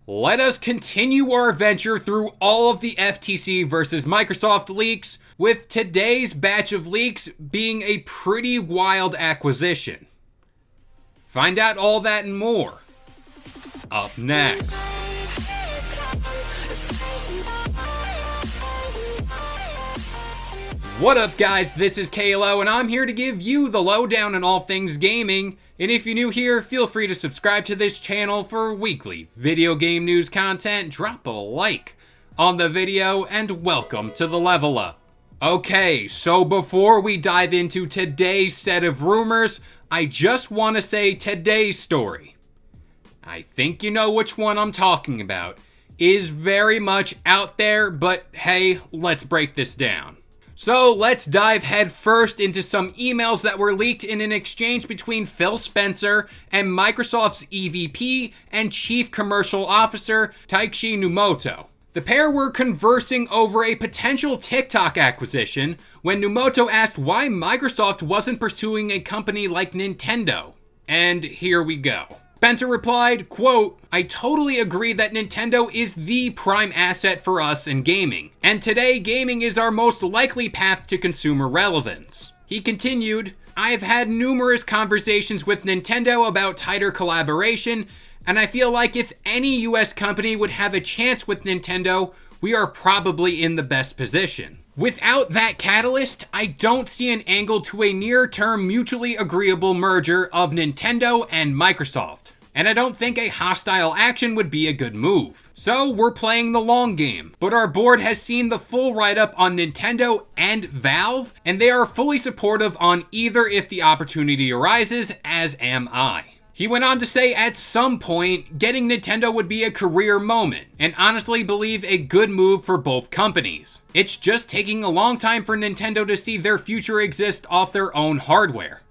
Let us continue our adventure through all of the FTC versus Microsoft leaks, with today's batch of leaks being a pretty wild acquisition. Find out all that and more up next. What up guys, this is KLO and I'm here to give you the lowdown on all things gaming. And if you're new here, feel free to subscribe to this channel for weekly video game news content. Drop a like on the video and welcome to the Level Up. Okay, so before we dive into today's set of rumors, I just want to say today's story, I think you know which one I'm talking about, is very much out there, but hey, let's break this down. So let's dive head first into some emails that were leaked in an exchange between Phil Spencer and Microsoft's EVP and Chief Commercial Officer Taichi Numoto. The pair were conversing over a potential TikTok acquisition when Numoto asked why Microsoft wasn't pursuing a company like Nintendo. And here we go. Spencer replied, quote, "I totally agree that Nintendo is the prime asset for us in gaming, and today gaming is our most likely path to consumer relevance." He continued, "I've had numerous conversations with Nintendo about tighter collaboration, and I feel like if any US company would have a chance with Nintendo, we are probably in the best position. Without that catalyst, I don't see an angle to a near-term mutually agreeable merger of Nintendo and Microsoft. And I don't think a hostile action would be a good move. So we're playing the long game, but our board has seen the full write-up on Nintendo and Valve, and they are fully supportive on either if the opportunity arises, as am I." He went on to say at some point, getting Nintendo would be a career moment, and honestly believe a good move for both companies. It's just taking a long time for Nintendo to see their future exist off their own hardware.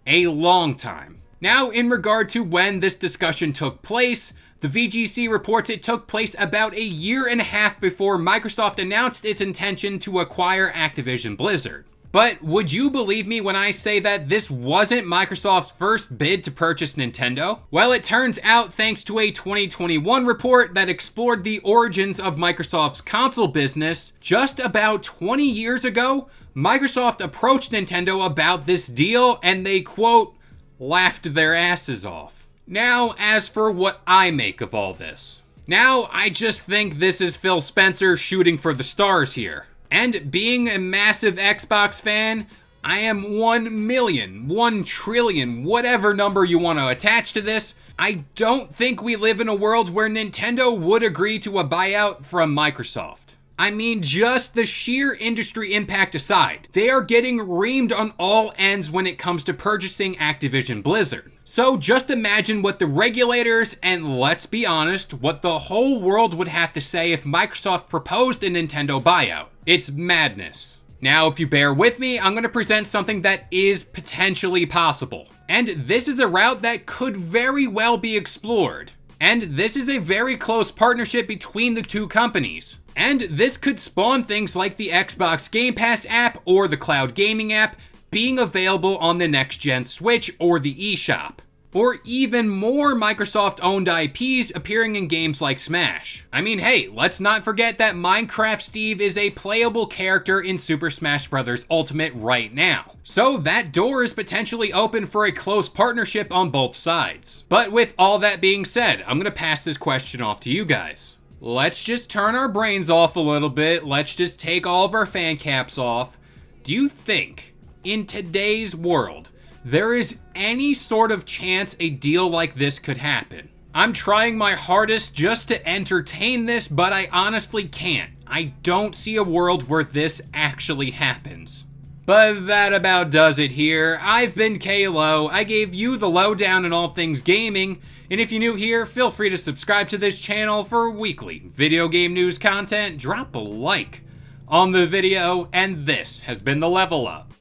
A long time. Now, in regard to when this discussion took place, the VGC reports it took place about a year and a half before Microsoft announced its intention to acquire Activision Blizzard. But would you believe me when I say that this wasn't Microsoft's first bid to purchase Nintendo? Well, it turns out thanks to a 2021 report that explored the origins of Microsoft's console business, just about 20 years ago, Microsoft approached Nintendo about this deal and they, quote, laughed their asses off. Now, as for what I make of all this. Now, I just think this is Phil Spencer shooting for the stars here. And being a massive Xbox fan, I am 1 million, 1 trillion, whatever number you want to attach to this, I don't think we live in a world where Nintendo would agree to a buyout from Microsoft. I mean, just the sheer industry impact aside, they are getting reamed on all ends when it comes to purchasing Activision Blizzard. So just imagine what the regulators, and let's be honest, what the whole world would have to say if Microsoft proposed a Nintendo buyout. It's madness. Now, if you bear with me, I'm going to present something that is potentially possible. And this is a route that could very well be explored. And this is a very close partnership between the two companies. And this could spawn things like the Xbox Game Pass app or the cloud gaming app being available on the next-gen Switch or the eShop. Or even more Microsoft-owned IPs appearing in games like Smash. I mean, hey, let's not forget that Minecraft Steve is a playable character in Super Smash Bros. Ultimate right now. So that door is potentially open for a close partnership on both sides. But with all that being said, I'm gonna pass this question off to you guys. Let's just turn our brains off a little bit. Let's just take all of our fan caps off. Do you think, in today's world, there is any sort of chance a deal like this could happen? I'm trying my hardest just to entertain this, but I honestly can't. I don't see a world where this actually happens. But that about does it here. I've been KLO. I gave you the lowdown on all things gaming. And if you're new here, feel free to subscribe to this channel for weekly video game news content. Drop a like on the video. And this has been the Level Up.